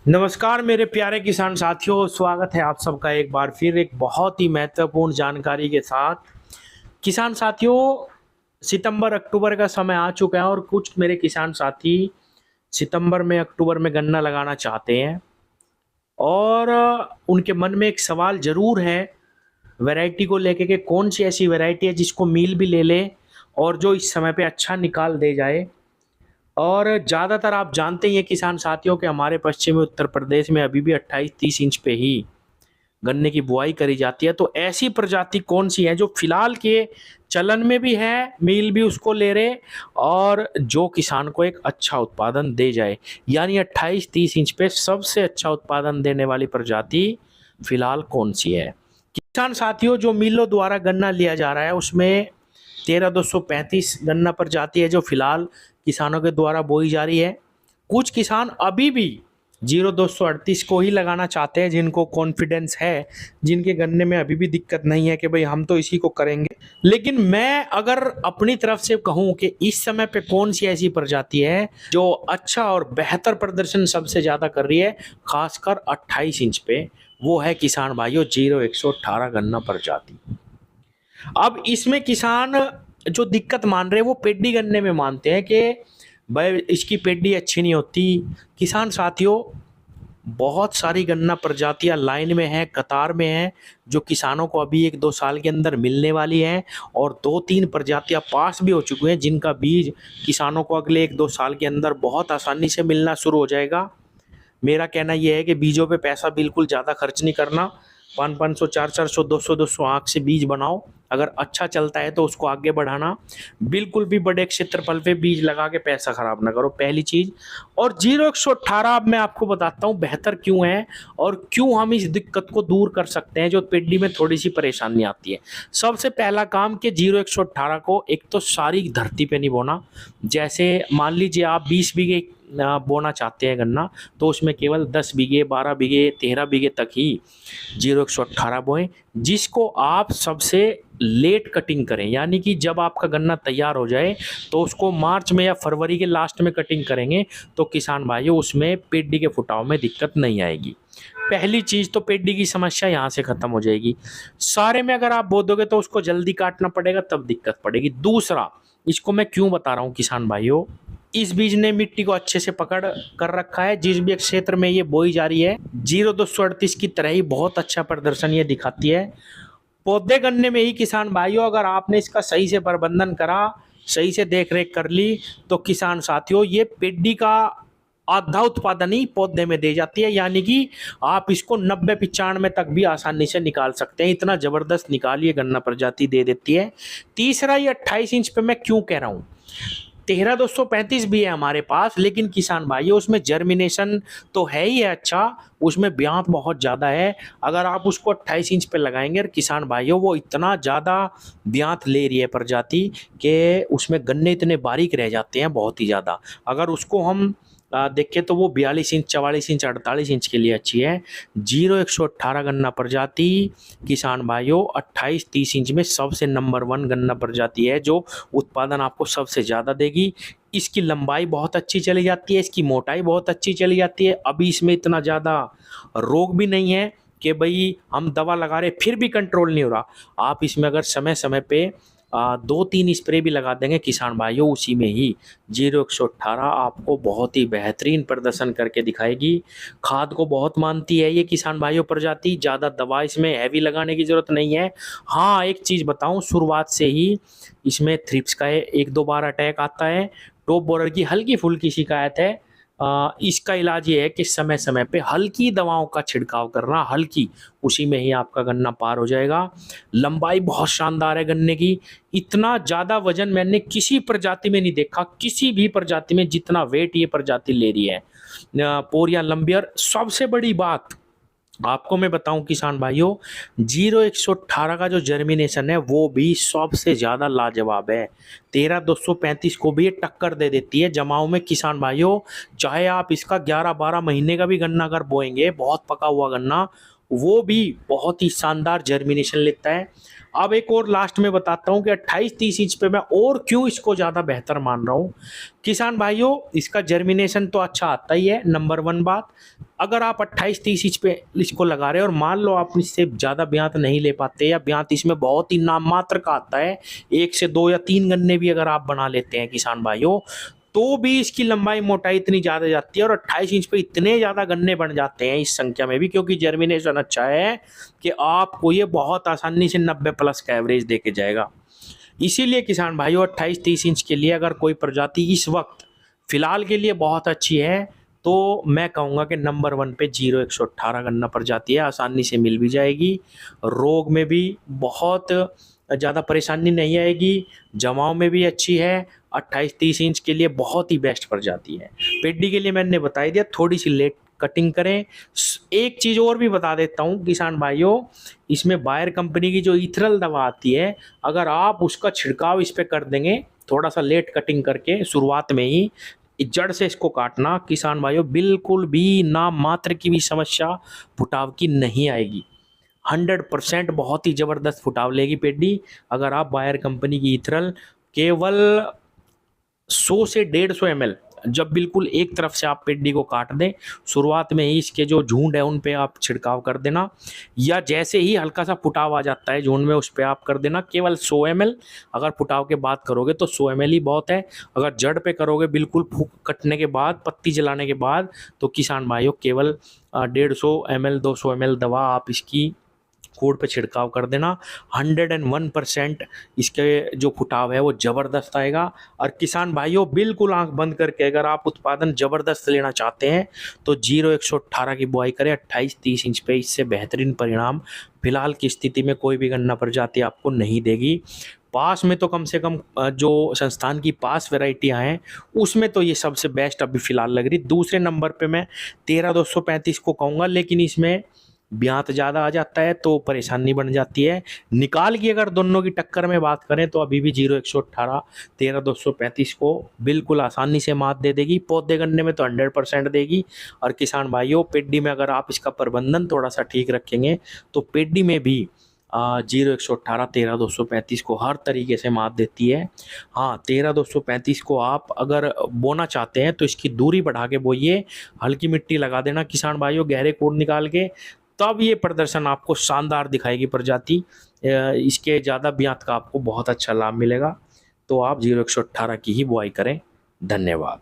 नमस्कार मेरे प्यारे किसान साथियों, स्वागत है आप सबका एक बार फिर एक बहुत ही महत्वपूर्ण जानकारी के साथ। किसान साथियों, सितंबर अक्टूबर का समय आ चुका है और कुछ मेरे किसान साथी सितंबर में अक्टूबर में गन्ना लगाना चाहते हैं और उनके मन में एक सवाल ज़रूर है वैरायटी को लेके कि कौन सी ऐसी वैरायटी है जिसको मील भी ले ले और जो इस समय पे अच्छा निकाल दे जाए। और ज़्यादातर आप जानते ही हैं किसान साथियों कि हमारे पश्चिमी उत्तर प्रदेश में अभी भी 28-30 इंच पे ही गन्ने की बुआई करी जाती है। तो ऐसी प्रजाति कौन सी है जो फिलहाल के चलन में भी है, मील भी उसको ले रहे और जो किसान को एक अच्छा उत्पादन दे जाए, यानी 28-30 इंच पे सबसे अच्छा उत्पादन देने वाली प्रजाति फिलहाल कौन सी है। किसान साथियों, जो मिलों द्वारा गन्ना लिया जा रहा है उसमें 13-235 गन्ना प्रजाति है जो फिलहाल किसानों के द्वारा बोई जा रही है। कुछ किसान अभी भी 0238 को ही लगाना चाहते हैं, जिनको कॉन्फिडेंस है, जिनके गन्ने में अभी भी दिक्कत नहीं है कि भाई हम तो इसी को करेंगे। लेकिन मैं अगर अपनी तरफ से कहूं कि इस समय पे कौन सी ऐसी प्रजाति है जो अच्छा और बेहतर प्रदर्शन सबसे ज़्यादा कर रही है, खासकर 28 इंच पे, वो है किसान भाइयों 0118 गन्ना प्रजाति। अब इसमें किसान जो दिक्कत मान रहे हैं वो पेड्डी गन्ने में मानते हैं कि भाई इसकी पेड्डी अच्छी नहीं होती। किसान साथियों, बहुत सारी गन्ना प्रजातियां लाइन में हैं, कतार में हैं, जो किसानों को अभी 1-2 साल के अंदर मिलने वाली हैं और 2-3 प्रजातियां पास भी हो चुकी हैं जिनका बीज किसानों को अगले 1-2 साल के अंदर बहुत आसानी से मिलना शुरू हो जाएगा। मेरा कहना यह है कि बीजों पे पैसा बिल्कुल ज़्यादा खर्च नहीं करना। 500-500, 400-400, 200-200 आँख से बीज बनाओ। अगर अच्छा चलता है तो उसको आगे बढ़ाना। बिल्कुल भी बड़े क्षेत्रफल पे बीज लगा के पैसा खराब ना करो, पहली चीज़। और 0118 अब मैं आपको बताता हूँ बेहतर क्यों है और क्यों हम इस दिक्कत को दूर कर सकते हैं जो पेड्डी में थोड़ी सी परेशानी आती है। सबसे पहला काम कि 0118 को एक तो सारी धरती पे नहीं बोना। जैसे मान लीजिए आप 20 बीघे बोना चाहते हैं गन्ना, तो उसमें केवल 10 बीघे, 12 बीघे, 13 बीघे तक ही 0118 बोएं, जिसको आप सबसे लेट कटिंग करें, यानी कि जब आपका गन्ना तैयार हो जाए तो उसको मार्च में या फरवरी के लास्ट में कटिंग करेंगे तो किसान भाइयों उसमें पेड्डी के फुटाव में दिक्कत नहीं आएगी। पहली चीज़ तो पेड्डी की समस्या यहाँ से ख़त्म हो जाएगी। सारे में अगर आप बो दोगे तो उसको जल्दी काटना पड़ेगा, तब दिक्कत पड़ेगी। दूसरा, इसको मैं क्यों बता रहा हूँ किसान भाइयों, इस बीज ने मिट्टी को अच्छे से पकड़ कर रखा है। जिस भी क्षेत्र में ये बोई जा रही है 0238 की तरह ही बहुत अच्छा प्रदर्शन ये दिखाती है। पौधे गन्ने में ही किसान भाइयों, अगर आपने इसका सही से प्रबंधन करा, सही से देख रेख कर ली, तो किसान साथियों ये पेड्डी का आधा उत्पादन ही पौधे में दे जाती है, यानी कि आप इसको 90-95 तक भी आसानी से निकाल सकते हैं। इतना जबरदस्त निकालिए गन्ना प्रजाति दे देती है। तीसरा, ये 28 इंच पे मैं क्यों कह रहा हूँ, 13-235 भी है हमारे पास, लेकिन किसान भाइयों उसमें जर्मिनेशन तो है ही है अच्छा, उसमें ब्यांत बहुत ज़्यादा है। अगर आप उसको 28 इंच पे लगाएंगे और किसान भाइयों वो इतना ज़्यादा ब्यांत ले रही है प्रजाति कि उसमें गन्ने इतने बारीक रह जाते हैं बहुत ही ज़्यादा। अगर उसको हम देखें तो वो 42 इंच, 44 इंच, 48 इंच के लिए अच्छी है। 0118 गन्ना प्रजाति किसान भाइयों 28-30 इंच में सबसे नंबर 1 गन्ना प्रजाति है जो उत्पादन आपको सबसे ज़्यादा देगी। इसकी लंबाई बहुत अच्छी चली जाती है, इसकी मोटाई बहुत अच्छी चली जाती है। अभी इसमें इतना ज़्यादा रोग भी नहीं है कि भाई हम दवा लगा रहे फिर भी कंट्रोल नहीं हो रहा। आप इसमें अगर समय समय पे 2-3 स्प्रे भी लगा देंगे किसान भाइयों, उसी में ही 0118 आपको बहुत ही बेहतरीन प्रदर्शन करके दिखाएगी। खाद को बहुत मानती है ये किसान भाइयों प्रजाति, ज़्यादा दवा इसमें हैवी लगाने की ज़रूरत नहीं है। हाँ, एक चीज़ बताऊं, शुरुआत से ही इसमें थ्रिप्स का 1-2 बार अटैक आता है। टॉप बोरर की हल्की फुल्की शिकायत है। इसका इलाज ये है कि समय समय पे हल्की दवाओं का छिड़काव करना, हल्की, उसी में ही आपका गन्ना पार हो जाएगा। लंबाई बहुत शानदार है गन्ने की, इतना ज़्यादा वजन मैंने किसी प्रजाति में नहीं देखा, किसी भी प्रजाति में जितना वेट ये प्रजाति ले रही है। पोरिया लंबी, और सबसे बड़ी बात आपको मैं बताऊं किसान भाइयों, 0118 का जो जर्मिनेशन है वो भी सबसे ज़्यादा लाजवाब है। 13-235 को भी ये टक्कर दे देती है जमाओं में किसान भाइयों। चाहे आप इसका 11-12 महीने का भी गन्ना अगर बोएंगे, बहुत पका हुआ गन्ना, वो भी बहुत ही शानदार जर्मिनेशन लेता है। अब एक और लास्ट में बताता हूँ कि 28-30 इंच पे मैं और क्यों इसको ज़्यादा बेहतर मान रहा हूँ। किसान भाइयों, इसका जर्मिनेशन तो अच्छा आता ही है, नंबर 1 बात। अगर आप 28-30 इंच पे इसको लगा रहे हैं और मान लो आप इससे ज़्यादा ब्यात नहीं ले पाते या ब्यात इसमें बहुत ही नाम मात्र का आता है, 1 से 2 या 3 गन्ने भी अगर आप बना लेते हैं किसान भाइयों, तो भी इसकी लंबाई मोटाई इतनी ज़्यादा जाती है और 28 इंच पे इतने ज़्यादा गन्ने बन जाते हैं इस संख्या में भी, क्योंकि जर्मिनेशन अच्छा है कि आपको ये बहुत आसानी से 90 प्लस का एवरेज देके जाएगा। इसीलिए किसान भाइयों, 28-30 इंच के लिए अगर कोई प्रजाति इस वक्त फिलहाल के लिए बहुत अच्छी है, तो मैं कहूँगा कि नंबर 1 पे 0118 गन्ना प्रजाति है, आसानी से मिल भी जाएगी, रोग में भी बहुत ज़्यादा परेशानी नहीं आएगी, जमाव में भी अच्छी है, 28-30 इंच के लिए बहुत ही बेस्ट प्रजाति है। पेडी के लिए मैंने बता ही दिया, थोड़ी सी लेट कटिंग करें। एक चीज़ और भी बता देता हूँ किसान भाइयों, इसमें बायर कंपनी की जो इथरल दवा आती है, अगर आप उसका छिड़काव इस पे कर देंगे थोड़ा सा लेट कटिंग करके शुरुआत में ही, जड़ से इसको काटना किसान भाइयों, बिल्कुल भी नाम मात्र की भी समस्या फुटाव की नहीं आएगी। 100% बहुत ही ज़बरदस्त फुटाव लेगी पेडी अगर आप बायर कंपनी की इथरल केवल 100 से 150 ml जब बिल्कुल एक तरफ से आप पेडी को काट दें, शुरुआत में ही इसके जो झुंड है उन पे आप छिड़काव कर देना, या जैसे ही हल्का सा फुटाव आ जाता है झुंड में उस पे आप कर देना केवल 100 ml। अगर फुटाव के बाद करोगे तो 100 ml ही बहुत है। अगर जड़ पे करोगे बिल्कुल फूक कटने के बाद, पत्ती जलाने के बाद, तो किसान भाइयों केवल 150 ml 200 ml दवा आप इसकी खोड पे छिड़काव कर देना। 101% इसके जो फुटाव है वो ज़बरदस्त आएगा। और किसान भाइयों, बिल्कुल आंख बंद करके अगर आप उत्पादन ज़बरदस्त लेना चाहते हैं तो 0118 की बुआई करें 28-30 इंच पे, इससे बेहतरीन परिणाम फिलहाल की स्थिति में कोई भी गन्ना प्रजाति आपको नहीं देगी। पास में तो कम से कम जो संस्थान की पास वैरायटियां हैं उसमें तो ये सबसे बेस्ट अभी फ़िलहाल लग रही। दूसरे नंबर पे मैं 13235 को कहूँगा, लेकिन इसमें ब्यात ज़्यादा आ जाता है तो परेशानी बन जाती है। निकाल की अगर दोनों की टक्कर में बात करें तो अभी भी 0118 13235 को बिल्कुल आसानी से मात दे देगी। पौधे गन्ने में तो 100% देगी। और किसान भाइयों, पेडी में अगर आप इसका प्रबंधन थोड़ा सा ठीक रखेंगे तो पेडी में भी 0118 13235 को हर तरीके से मात देती है। हाँ, 13235 को आप अगर बोना चाहते हैं तो इसकी दूरी बढ़ा के बोइए, हल्की मिट्टी लगा देना किसान भाइयों, गहरे कोड़ निकाल के, तब ये प्रदर्शन आपको शानदार दिखाएगी प्रजाति। इसके ज़्यादा ब्यात का आपको बहुत अच्छा लाभ मिलेगा। तो आप 0118 की ही बुआई करें। धन्यवाद।